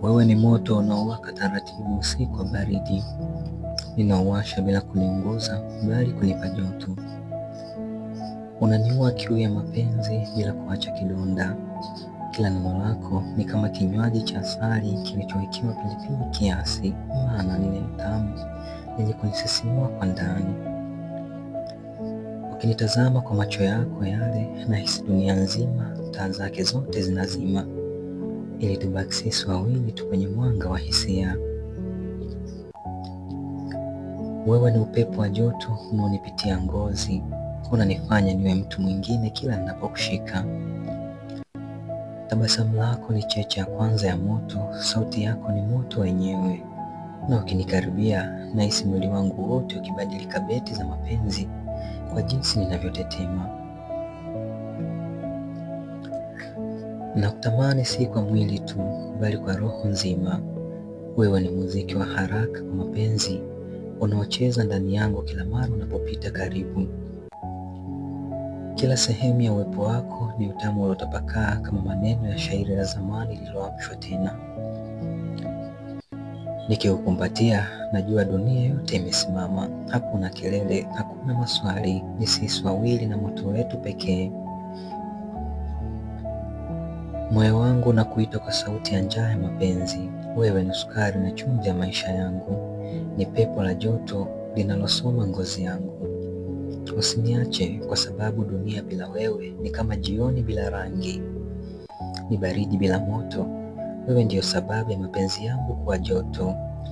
Wewe ni moto unaowaka taratibu, si kwa baridi ninaowasha bila kuniunguza, bali kunipa joto. Unaniua kiu ya mapenzi bila kuacha kidonda. Kila neno lako ni kama kinywaji cha asali kilichowekewa pilipili kiasi, maana ni neno tamu lenye kunisisimua kwa ndani. Ukinitazama kwa macho yako yale, nahisi dunia nzima taa zake zote zinazima, ili tubaki sisi wawili tu kwenye mwanga wa hisia. Wewe ni upepo wa joto unaonipitia ngozi, unanifanya niwe mtu mwingine kila ninapokushika. Tabasamu lako ni cheche ya kwanza ya moto, sauti yako ni moto wenyewe, na ukinikaribia nahisi mwili wangu wote ukibadilika beti za mapenzi kwa jinsi ninavyotetema. Nakutamani si kwa mwili tu, bali kwa roho nzima. Wewe ni muziki wa haraka kwa mapenzi unaocheza ndani yangu kila mara unapopita karibu. Kila sehemu ya uwepo wako ni utamu uliotapakaa kama maneno ya shairi la zamani lililoamshwa tena. Nikikukumbatia najua dunia yote imesimama. Hakuna kelele, hakuna maswali, ni sisi wawili na moto wetu pekee. Moyo wangu unakuita kwa sauti ya njaa ya mapenzi. Wewe ni sukari na chumvi ya maisha yangu, ni pepo la joto linalosoma ngozi yangu. Usiniache, kwa sababu dunia bila wewe ni kama jioni bila rangi, ni baridi bila moto. Wewe ndiyo sababu ya mapenzi yangu kuwa joto.